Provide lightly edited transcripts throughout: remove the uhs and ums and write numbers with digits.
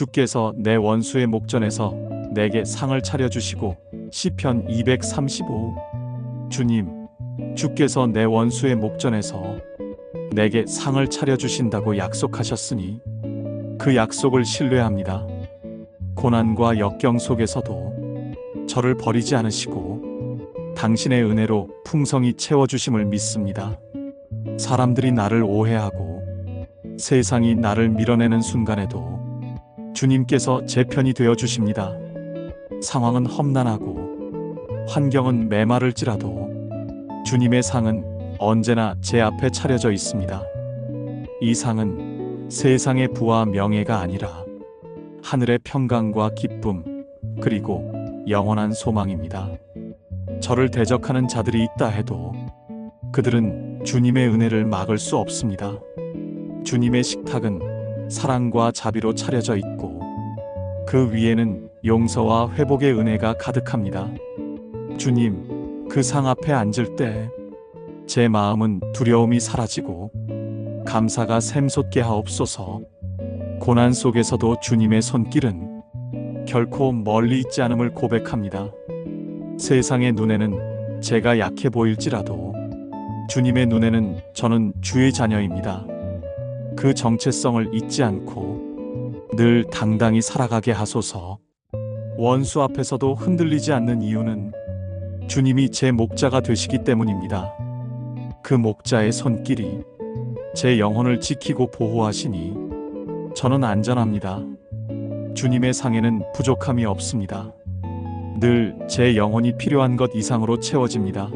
주께서 내 원수의 목전에서 내게 상을 차려주시고. 시편 235. 주님, 주께서 내 원수의 목전에서 내게 상을 차려주신다고 약속하셨으니 그 약속을 신뢰합니다. 고난과 역경 속에서도 저를 버리지 않으시고 당신의 은혜로 풍성히 채워주심을 믿습니다. 사람들이 나를 오해하고 세상이 나를 밀어내는 순간에도 주님께서 제 편이 되어 주십니다. 상황은 험난하고 환경은 메마를지라도 주님의 상은 언제나 제 앞에 차려져 있습니다. 이 상은 세상의 부와 명예가 아니라 하늘의 평강과 기쁨, 그리고 영원한 소망입니다. 저를 대적하는 자들이 있다 해도 그들은 주님의 은혜를 막을 수 없습니다. 주님의 식탁은 사랑과 자비로 차려져 있고 그 위에는 용서와 회복의 은혜가 가득합니다. 주님, 그 상 앞에 앉을 때 제 마음은 두려움이 사라지고 감사가 샘솟게 하옵소서. 고난 속에서도 주님의 손길은 결코 멀리 있지 않음을 고백합니다. 세상의 눈에는 제가 약해 보일지라도 주님의 눈에는 저는 주의 자녀입니다. 그 정체성을 잊지 않고 늘 당당히 살아가게 하소서. 원수 앞에서도 흔들리지 않는 이유는 주님이 제 목자가 되시기 때문입니다. 그 목자의 손길이 제 영혼을 지키고 보호하시니 저는 안전합니다. 주님의 상에는 부족함이 없습니다. 늘 제 영혼이 필요한 것 이상으로 채워집니다.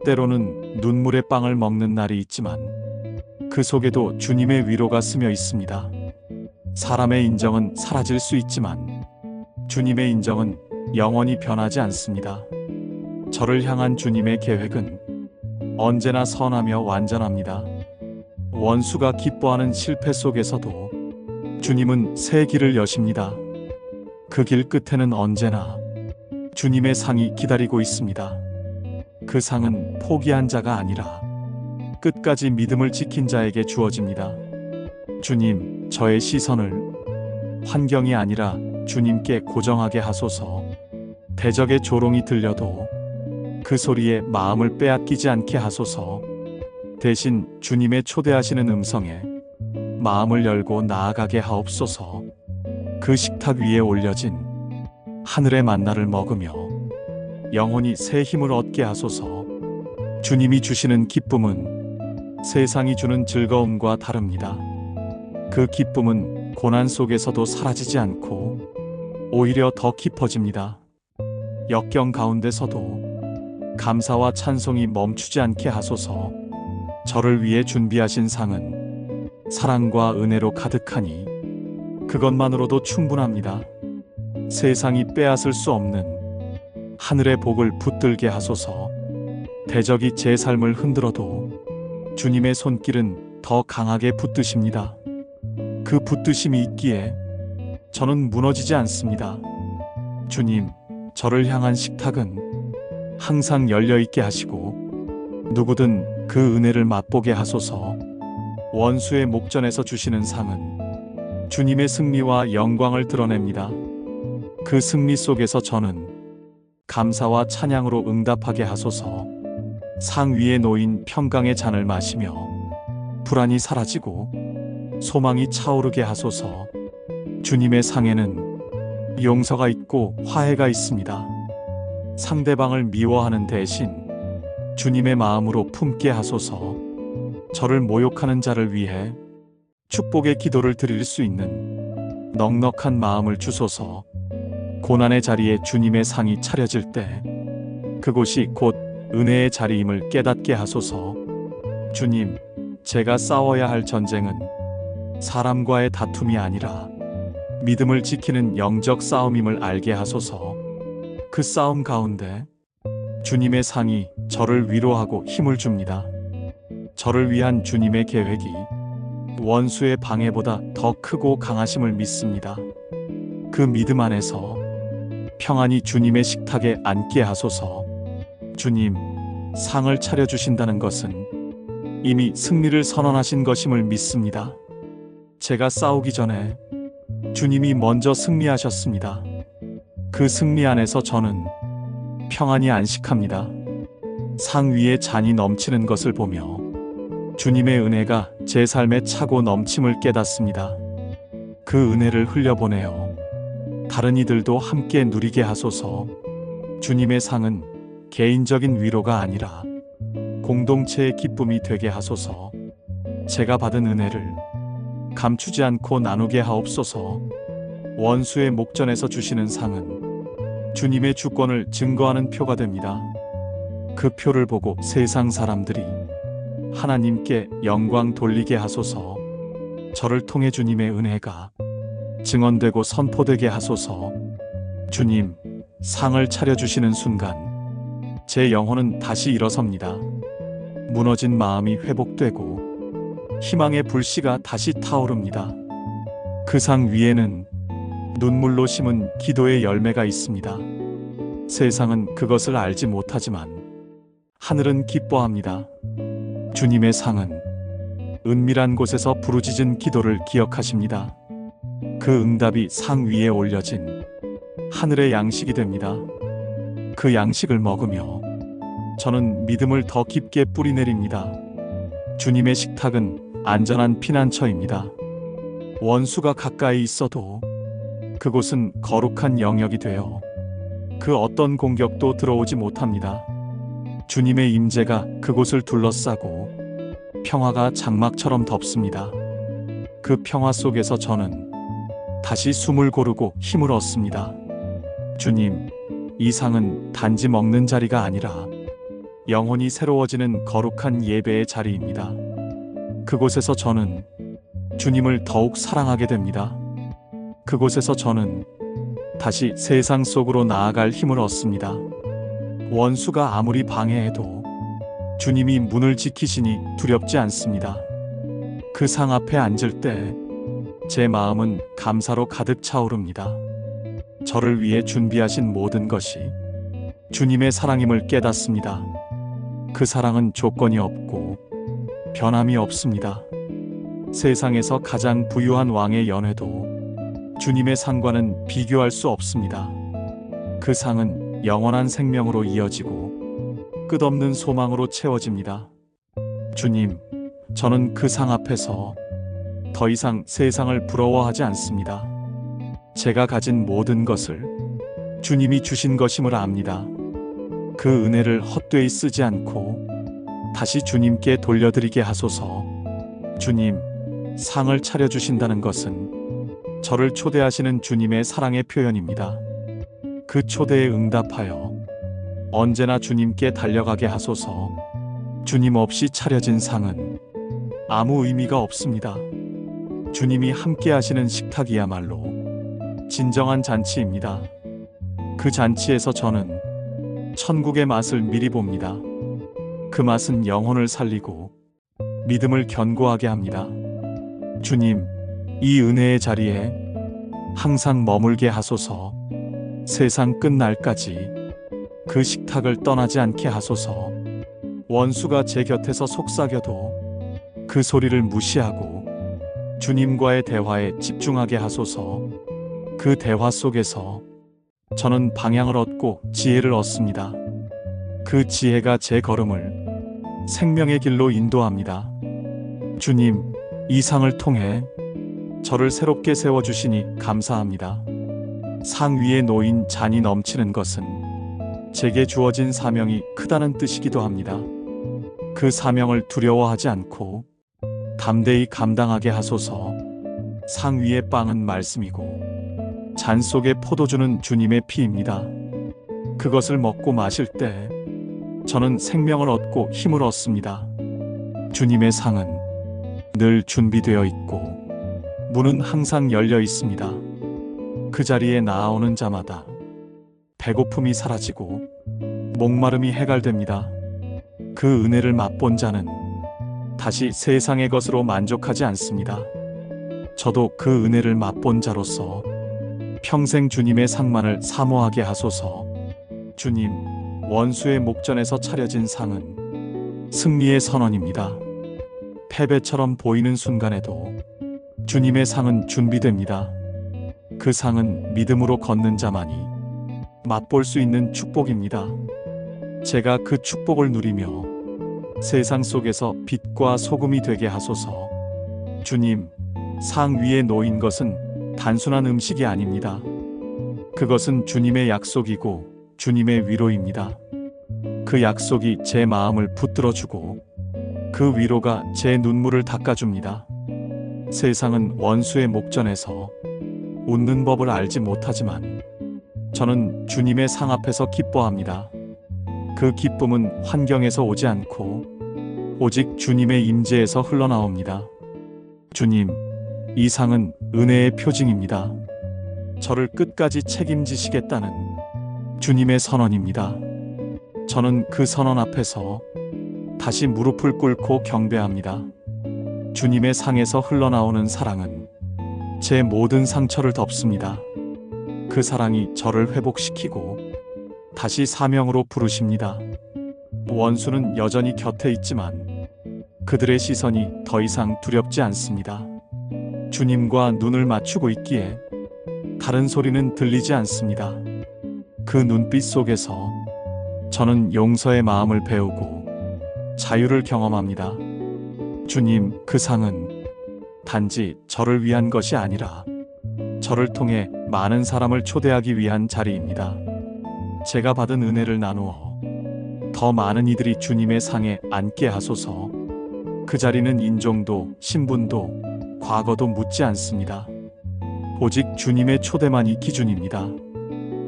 때로는 눈물의 빵을 먹는 날이 있지만 그 속에도 주님의 위로가 스며 있습니다. 사람의 인정은 사라질 수 있지만 주님의 인정은 영원히 변하지 않습니다. 저를 향한 주님의 계획은 언제나 선하며 완전합니다. 원수가 기뻐하는 실패 속에서도 주님은 새 길을 여십니다. 그 길 끝에는 언제나 주님의 상이 기다리고 있습니다. 그 상은 포기한 자가 아니라 끝까지 믿음을 지킨 자에게 주어집니다. 주님, 저의 시선을 환경이 아니라 주님께 고정하게 하소서. 대적의 조롱이 들려도 그 소리에 마음을 빼앗기지 않게 하소서. 대신 주님의 초대하시는 음성에 마음을 열고 나아가게 하옵소서. 그 식탁 위에 올려진 하늘의 만나를 먹으며 영혼이 새 힘을 얻게 하소서. 주님이 주시는 기쁨은 세상이 주는 즐거움과 다릅니다. 그 기쁨은 고난 속에서도 사라지지 않고 오히려 더 깊어집니다. 역경 가운데서도 감사와 찬송이 멈추지 않게 하소서. 저를 위해 준비하신 상은 사랑과 은혜로 가득하니 그것만으로도 충분합니다. 세상이 빼앗을 수 없는 하늘의 복을 붙들게 하소서. 대적이 제 삶을 흔들어도 주님의 손길은 더 강하게 붙드십니다. 그 붙드심이 있기에 저는 무너지지 않습니다. 주님, 저를 향한 식탁은 항상 열려있게 하시고 누구든 그 은혜를 맛보게 하소서. 원수의 목전에서 주시는 상은 주님의 승리와 영광을 드러냅니다. 그 승리 속에서 저는 감사와 찬양으로 응답하게 하소서. 상 위에 놓인 평강의 잔을 마시며 불안이 사라지고 소망이 차오르게 하소서. 주님의 상에는 용서가 있고 화해가 있습니다. 상대방을 미워하는 대신 주님의 마음으로 품게 하소서. 저를 모욕하는 자를 위해 축복의 기도를 드릴 수 있는 넉넉한 마음을 주소서. 고난의 자리에 주님의 상이 차려질 때 그곳이 곧 은혜의 자리임을 깨닫게 하소서. 주님, 제가 싸워야 할 전쟁은 사람과의 다툼이 아니라 믿음을 지키는 영적 싸움임을 알게 하소서. 그 싸움 가운데 주님의 상이 저를 위로하고 힘을 줍니다. 저를 위한 주님의 계획이 원수의 방해보다 더 크고 강하심을 믿습니다. 그 믿음 안에서 평안히 주님의 식탁에 앉게 하소서. 주님, 상을 차려주신다는 것은 이미 승리를 선언하신 것임을 믿습니다. 제가 싸우기 전에 주님이 먼저 승리하셨습니다. 그 승리 안에서 저는 평안히 안식합니다. 상 위에 잔이 넘치는 것을 보며 주님의 은혜가 제 삶에 차고 넘침을 깨닫습니다. 그 은혜를 흘려보내어 다른 이들도 함께 누리게 하소서. 주님의 상은 개인적인 위로가 아니라 공동체의 기쁨이 되게 하소서. 제가 받은 은혜를 감추지 않고 나누게 하옵소서. 원수의 목전에서 주시는 상은 주님의 주권을 증거하는 표가 됩니다. 그 표를 보고 세상 사람들이 하나님께 영광 돌리게 하소서. 저를 통해 주님의 은혜가 증언되고 선포되게 하소서. 주님, 상을 차려주시는 순간 제 영혼은 다시 일어섭니다. 무너진 마음이 회복되고 희망의 불씨가 다시 타오릅니다. 그 상 위에는 눈물로 심은 기도의 열매가 있습니다. 세상은 그것을 알지 못하지만 하늘은 기뻐합니다. 주님의 상은 은밀한 곳에서 부르짖은 기도를 기억하십니다. 그 응답이 상 위에 올려진 하늘의 양식이 됩니다. 그 양식을 먹으며 저는 믿음을 더 깊게 뿌리내립니다. 주님의 식탁은 안전한 피난처입니다. 원수가 가까이 있어도 그곳은 거룩한 영역이 되어 그 어떤 공격도 들어오지 못합니다. 주님의 임재가 그곳을 둘러싸고 평화가 장막처럼 덮습니다. 그 평화 속에서 저는 다시 숨을 고르고 힘을 얻습니다. 주님, 이 상은 단지 먹는 자리가 아니라 영혼이 새로워지는 거룩한 예배의 자리입니다. 그곳에서 저는 주님을 더욱 사랑하게 됩니다. 그곳에서 저는 다시 세상 속으로 나아갈 힘을 얻습니다. 원수가 아무리 방해해도 주님이 문을 지키시니 두렵지 않습니다. 그 상 앞에 앉을 때 제 마음은 감사로 가득 차오릅니다. 저를 위해 준비하신 모든 것이 주님의 사랑임을 깨닫습니다. 그 사랑은 조건이 없고 변함이 없습니다. 세상에서 가장 부유한 왕의 연회도 주님의 상과는 비교할 수 없습니다. 그 상은 영원한 생명으로 이어지고 끝없는 소망으로 채워집니다. 주님, 저는 그 상 앞에서 더 이상 세상을 부러워하지 않습니다. 제가 가진 모든 것을 주님이 주신 것임을 압니다. 그 은혜를 헛되이 쓰지 않고 다시 주님께 돌려드리게 하소서. 주님, 상을 차려주신다는 것은 저를 초대하시는 주님의 사랑의 표현입니다. 그 초대에 응답하여 언제나 주님께 달려가게 하소서. 주님 없이 차려진 상은 아무 의미가 없습니다. 주님이 함께 하시는 식탁이야말로 진정한 잔치입니다. 그 잔치에서 저는 천국의 맛을 미리 봅니다. 그 맛은 영혼을 살리고 믿음을 견고하게 합니다. 주님, 이 은혜의 자리에 항상 머물게 하소서. 세상 끝날까지 그 식탁을 떠나지 않게 하소서. 원수가 제 곁에서 속삭여도 그 소리를 무시하고 주님과의 대화에 집중하게 하소서. 그 대화 속에서 저는 방향을 얻고 지혜를 얻습니다. 그 지혜가 제 걸음을 생명의 길로 인도합니다. 주님, 이 상을 통해 저를 새롭게 세워주시니 감사합니다. 상 위에 놓인 잔이 넘치는 것은 제게 주어진 사명이 크다는 뜻이기도 합니다. 그 사명을 두려워하지 않고 담대히 감당하게 하소서. 상 위의 빵은 말씀이고 잔 속의 포도주는 주님의 피입니다. 그것을 먹고 마실 때 저는 생명을 얻고 힘을 얻습니다. 주님의 상은 늘 준비되어 있고 문은 항상 열려 있습니다. 그 자리에 나아오는 자마다 배고픔이 사라지고 목마름이 해갈됩니다. 그 은혜를 맛본 자는 다시 세상의 것으로 만족하지 않습니다. 저도 그 은혜를 맛본 자로서 평생 주님의 상만을 사모하게 하소서. 주님, 원수의 목전에서 차려진 상은 승리의 선언입니다. 패배처럼 보이는 순간에도 주님의 상은 준비됩니다. 그 상은 믿음으로 걷는 자만이 맛볼 수 있는 축복입니다. 제가 그 축복을 누리며 세상 속에서 빛과 소금이 되게 하소서. 주님, 상 위에 놓인 것은 단순한 음식이 아닙니다. 그것은 주님의 약속이고 주님의 위로입니다. 그 약속이 제 마음을 붙들어주고 그 위로가 제 눈물을 닦아줍니다. 세상은 원수의 목전에서 웃는 법을 알지 못하지만 저는 주님의 상 앞에서 기뻐합니다. 그 기쁨은 환경에서 오지 않고 오직 주님의 임재에서 흘러나옵니다. 주님, 이 상은 은혜의 표징입니다. 저를 끝까지 책임지시겠다는 주님의 선언입니다. 저는 그 선언 앞에서 다시 무릎을 꿇고 경배합니다. 주님의 상에서 흘러나오는 사랑은 제 모든 상처를 덮습니다. 그 사랑이 저를 회복시키고 다시 사명으로 부르십니다. 원수는 여전히 곁에 있지만 그들의 시선이 더 이상 두렵지 않습니다. 주님과 눈을 맞추고 있기에 다른 소리는 들리지 않습니다. 그 눈빛 속에서 저는 용서의 마음을 배우고 자유를 경험합니다. 주님, 그 상은 단지 저를 위한 것이 아니라 저를 통해 많은 사람을 초대하기 위한 자리입니다. 제가 받은 은혜를 나누어 더 많은 이들이 주님의 상에 앉게 하소서. 그 자리는 인종도 신분도 과거도 묻지 않습니다. 오직 주님의 초대만이 기준입니다.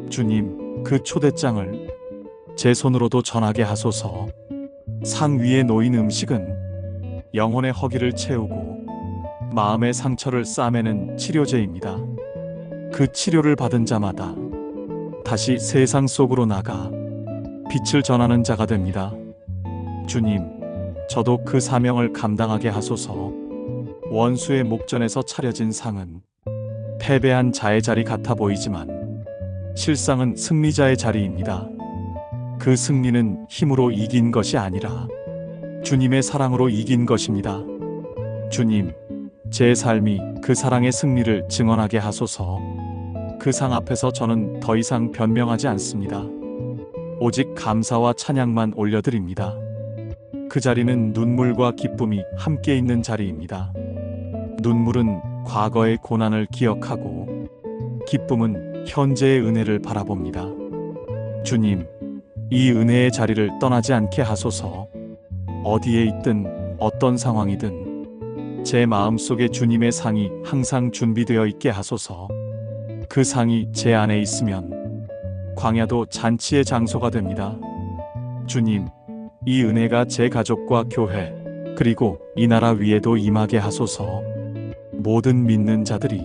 주님, 그 초대장을 제 손으로도 전하게 하소서. 상 위에 놓인 음식은 영혼의 허기를 채우고 마음의 상처를 싸매는 치료제입니다. 그 치료를 받은 자마다 다시 세상 속으로 나가 빛을 전하는 자가 됩니다. 주님, 저도 그 사명을 감당하게 하소서. 원수의 목전에서 차려진 상은 패배한 자의 자리 같아 보이지만 실상은 승리자의 자리입니다. 그 승리는 힘으로 이긴 것이 아니라 주님의 사랑으로 이긴 것입니다. 주님, 제 삶이 그 사랑의 승리를 증언하게 하소서. 그 상 앞에서 저는 더 이상 변명하지 않습니다. 오직 감사와 찬양만 올려드립니다. 그 자리는 눈물과 기쁨이 함께 있는 자리입니다. 눈물은 과거의 고난을 기억하고 기쁨은 현재의 은혜를 바라봅니다. 주님, 이 은혜의 자리를 떠나지 않게 하소서. 어디에 있든 어떤 상황이든 제 마음속에 주님의 상이 항상 준비되어 있게 하소서. 그 상이 제 안에 있으면 광야도 잔치의 장소가 됩니다. 주님, 이 은혜가 제 가족과 교회 그리고 이 나라 위에도 임하게 하소서. 모든 믿는 자들이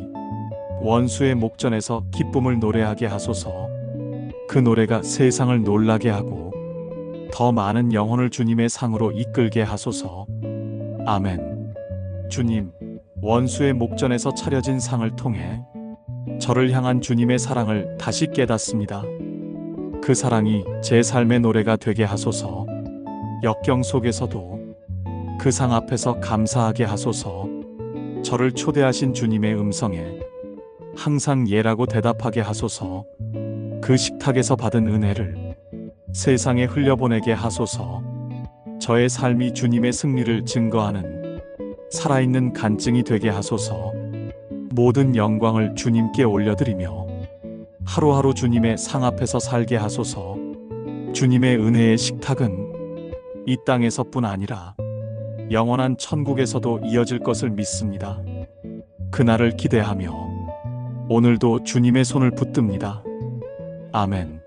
원수의 목전에서 기쁨을 노래하게 하소서. 그 노래가 세상을 놀라게 하고 더 많은 영혼을 주님의 상으로 이끌게 하소서. 아멘. 주님, 원수의 목전에서 차려진 상을 통해 저를 향한 주님의 사랑을 다시 깨닫습니다. 그 사랑이 제 삶의 노래가 되게 하소서. 역경 속에서도 그 상 앞에서 감사하게 하소서. 저를 초대하신 주님의 음성에 항상 예라고 대답하게 하소서. 그 식탁에서 받은 은혜를 세상에 흘려보내게 하소서. 저의 삶이 주님의 승리를 증거하는 살아있는 간증이 되게 하소서. 모든 영광을 주님께 올려드리며 하루하루 주님의 상 앞에서 살게 하소서. 주님의 은혜의 식탁은 이 땅에서뿐 아니라 영원한 천국에서도 이어질 것을 믿습니다. 그날을 기대하며 오늘도 주님의 손을 붙듭니다. 아멘.